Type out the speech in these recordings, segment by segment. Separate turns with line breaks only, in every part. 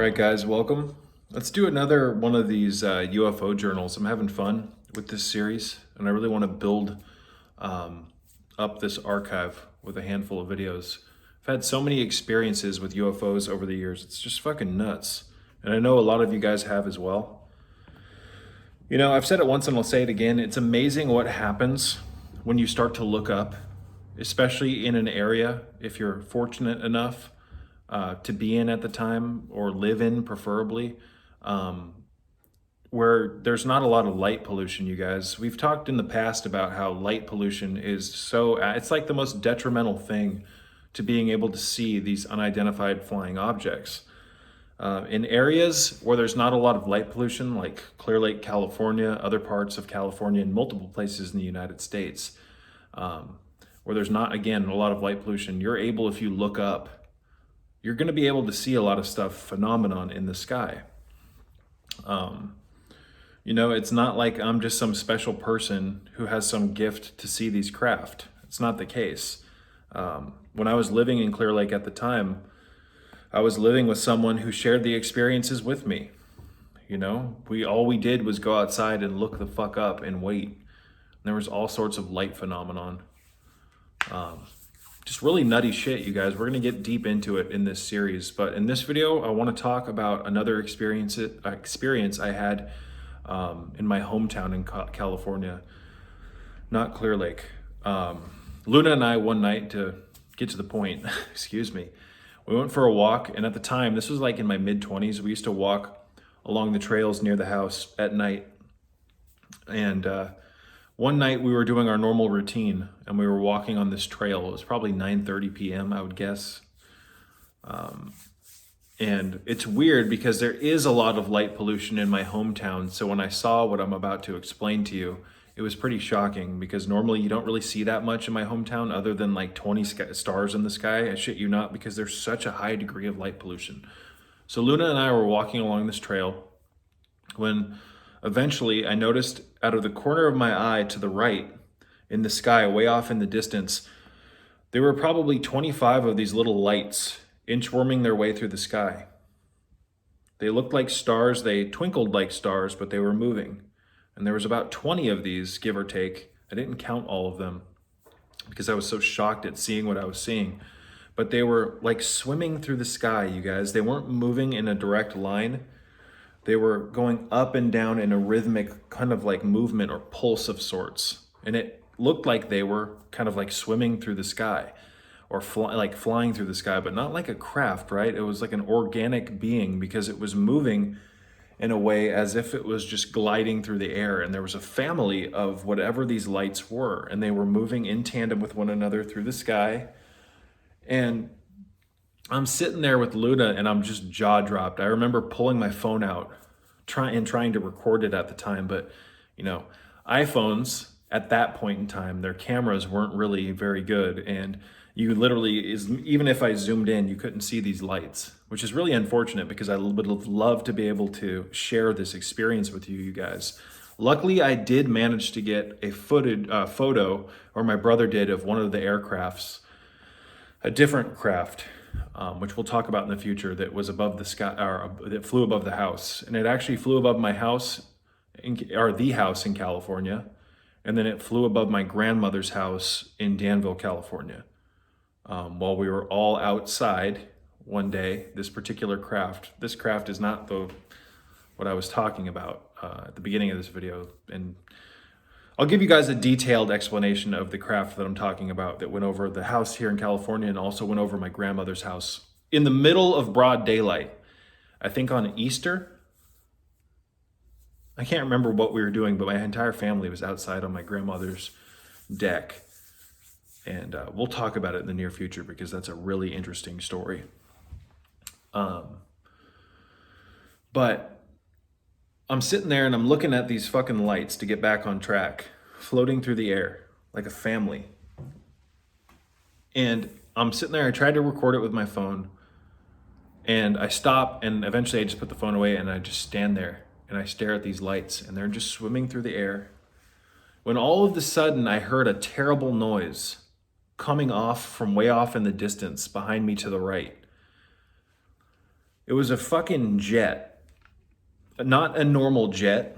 right, guys, welcome. Let's do another one of these UFO journals. I'm having fun with this series, and I really want to build um, up this archive with a handful of videos. I've had so many experiences with UFOs over the years. It's just fucking nuts. And I know a lot of you guys have as well. You know, I've said it once and I'll say it again. It's amazing what happens when you start to look up, especially in an area, if you're fortunate enough to be in at the time or live in preferably, um, where there's not a lot of light pollution, you guys. We've talked in the past about how light pollution is it's like the most detrimental thing to being able to see these unidentified flying objects. In areas where there's not a lot of light pollution, like Clear Lake, California, other parts of California, and multiple places in the United States, where there's not, again, a lot of light pollution, you're able, if you look up, you're going to be able to see a lot of stuff, phenomenon in the sky. You know, it's not like I'm just some special person who has some gift to see these craft. It's not the case. When I was living in Clear Lake at the time, I was living with someone who shared the experiences with me. You know, all we did was go outside and look the fuck up and wait. And there was all sorts of light phenomenon. Just really nutty shit, you guys. We're gonna get deep into it in this series, but in this video, I want to talk about another experience I had in my hometown in California, not Clear Lake. Luna and I, one night, to get to the point, excuse me, we went for a walk, and at the time, this was like in my mid-20s, we used to walk along the trails near the house at night. And one night we were doing our normal routine, and we were walking on this trail. It was probably 9:30 p.m., I would guess. And it's weird because there is a lot of light pollution in my hometown. So when I saw what I'm about to explain to you, it was pretty shocking because normally you don't really see that much in my hometown other than like 20 stars in the sky. I shit you not, because there's such a high degree of light pollution. So Luna and I were walking along this trail when eventually I noticed out of the corner of my eye to the right in the sky, way off in the distance, there were probably 25 of these little lights inchworming their way through the sky. They looked like stars, they twinkled like stars, but they were moving. And there was about 20 of these, give or take. I didn't count all of them because I was so shocked at seeing what I was seeing. But they were like swimming through the sky, you guys. They weren't moving in a direct line. They were going up and down in a rhythmic kind of like movement or pulse of sorts. And it looked like they were kind of like swimming through the sky or flying through the sky, but not like a craft, right? It was like an organic being because it was moving in a way as if it was just gliding through the air. And there was a family of whatever these lights were, and they were moving in tandem with one another through the sky. And I'm sitting there with Luna and I'm just jaw dropped. I remember pulling my phone out, trying to record it at the time. But, you know, iPhones at that point in time, their cameras weren't really very good. And you literally, even if I zoomed in, you couldn't see these lights, which is really unfortunate because I would have loved to be able to share this experience with you guys. Luckily, I did manage to get a photo, or my brother did, of one of the aircrafts, a different craft, which we'll talk about in the future, that was above the sky, or that flew above the house. And it actually flew above my house, or the house in California. And then it flew above my grandmother's house in Danville, California. While we were all outside one day, this craft is not what I was talking about at the beginning of this video. And I'll give you guys a detailed explanation of the craft that I'm talking about that went over the house here in California and also went over my grandmother's house in the middle of broad daylight. I think on Easter. I can't remember what we were doing, but my entire family was outside on my grandmother's deck. And we'll talk about it in the near future because that's a really interesting story. But I'm sitting there and I'm looking at these fucking lights to get back on track, floating through the air like a family. And I'm sitting there, I tried to record it with my phone, and I stop, and eventually I just put the phone away and I just stand there and I stare at these lights, and they're just swimming through the air. When all of a sudden I heard a terrible noise coming off from way off in the distance behind me to the right. It was a fucking jet, not a normal jet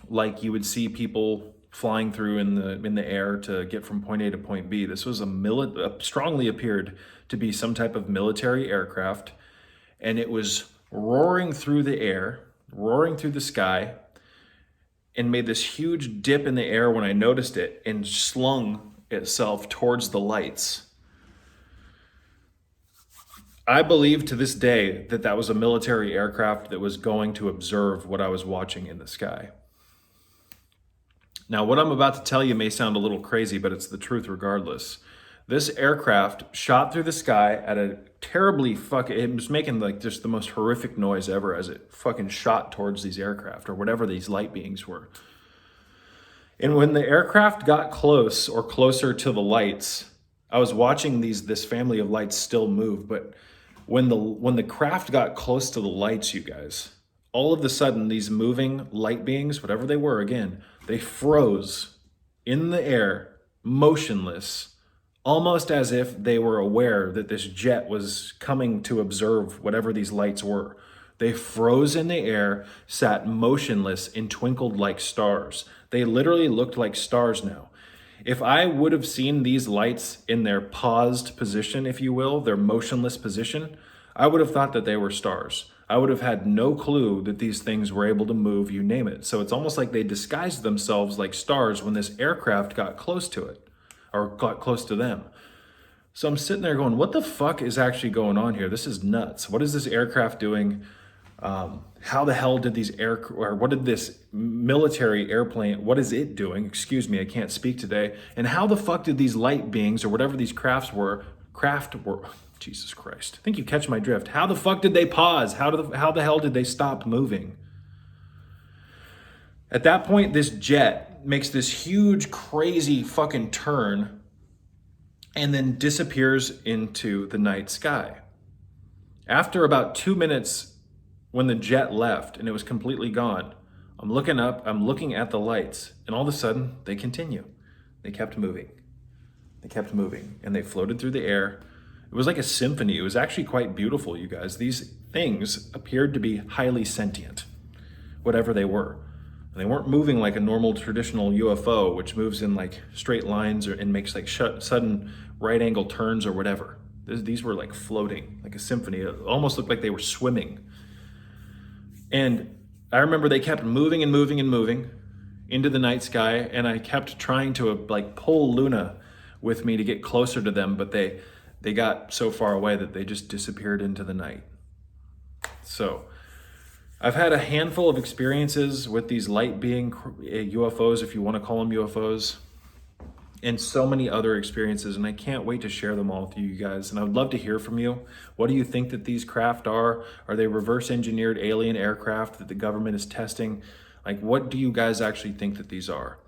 like you would see people flying through in the air to get from point A to point B. This was strongly appeared to be some type of military aircraft, and it was roaring through the air, roaring through the sky, and made this huge dip in the air when I noticed it and slung itself towards the lights. I believe to this day that that was a military aircraft that was going to observe what I was watching in the sky. Now, what I'm about to tell you may sound a little crazy, but it's the truth regardless. This aircraft shot through the sky at a it was making like just the most horrific noise ever as it fucking shot towards these aircraft or whatever these light beings were. And when the aircraft got close or closer to the lights, I was watching this family of lights still move, but when the craft got close to the lights, you guys, all of a sudden these moving light beings, whatever they were, again, they froze in the air, motionless, almost as if they were aware that this jet was coming to observe whatever these lights were. They froze in the air, sat motionless, and twinkled like stars. They literally looked like stars now. If I would have seen these lights in their paused position, if you will, their motionless position, I would have thought that they were stars. I would have had no clue that these things were able to move, you name it. So it's almost like they disguised themselves like stars when this aircraft got close to it, or got close to them. So I'm sitting there going, what the fuck is actually going on here? This is nuts. What is this aircraft doing? How the hell did what did this military airplane, what is it doing? Excuse me, I can't speak today. And how the fuck did these light beings or whatever these craft were, Jesus Christ. I think you catch my drift. How the fuck did they pause? How the hell did they stop moving? At that point, this jet makes this huge, crazy fucking turn and then disappears into the night sky. After about 2 minutes, when the jet left and it was completely gone, I'm looking up, I'm looking at the lights, and all of a sudden, they continue. They kept moving. They kept moving, and they floated through the air. It was like a symphony. It was actually quite beautiful, you guys. These things appeared to be highly sentient, whatever they were. And they weren't moving like a normal traditional UFO, which moves in like straight lines and makes like sudden right angle turns or whatever. These were like floating, like a symphony. It almost looked like they were swimming. And I remember they kept moving and moving and moving into the night sky, and I kept trying to like pull Luna with me to get closer to them, but they got so far away that they just disappeared into the night. So I've had a handful of experiences with these light being UFOs, if you want to call them UFOs, and so many other experiences, and I can't wait to share them all with you guys. And I would love to hear from you. What do you think that these craft are? Are they reverse engineered alien aircraft that the government is testing? Like, what do you guys actually think that these are?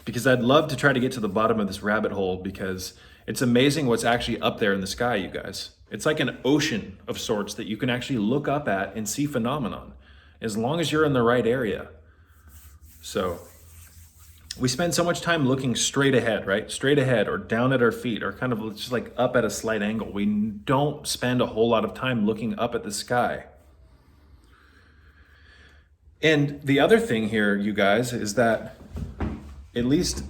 Because I'd love to try to get to the bottom of this rabbit hole, because it's amazing what's actually up there in the sky, you guys. It's like an ocean of sorts that you can actually look up at and see phenomenon, as long as you're in the right area. So we spend so much time looking straight ahead, right? Straight ahead or down at our feet or kind of just like up at a slight angle. We don't spend a whole lot of time looking up at the sky. And the other thing here, you guys, is that at least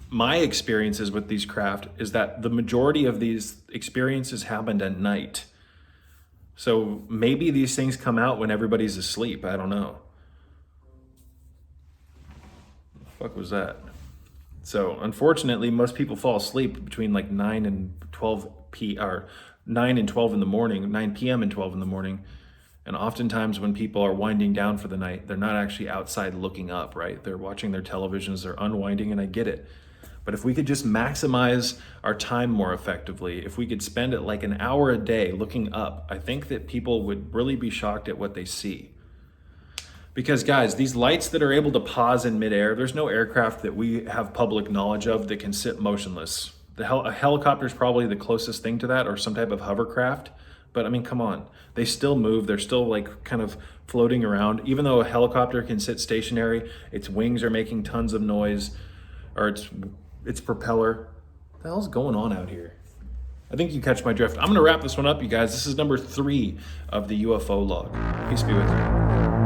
my experiences with these craft is that the majority of these experiences happened at night. So maybe these things come out when everybody's asleep. I don't know. Fuck was that? So unfortunately, most people fall asleep between like 9 and 12 or 9 and 12 in the morning, 9 p.m. and 12 in the morning. And oftentimes when people are winding down for the night, they're not actually outside looking up, right? They're watching their televisions, they're unwinding, and I get it. But if we could just maximize our time more effectively, if we could spend it like an hour a day looking up, I think that people would really be shocked at what they see. Because guys, these lights that are able to pause in midair, there's no aircraft that we have public knowledge of that can sit motionless. A helicopter is probably the closest thing to that, or some type of hovercraft. But I mean, come on, they still move. They're still like kind of floating around. Even though a helicopter can sit stationary, its wings are making tons of noise, or its propeller. What the hell's going on out here? I think you catch my drift. I'm going to wrap this one up, you guys. This is number 3 of the UFO log. Peace be with you.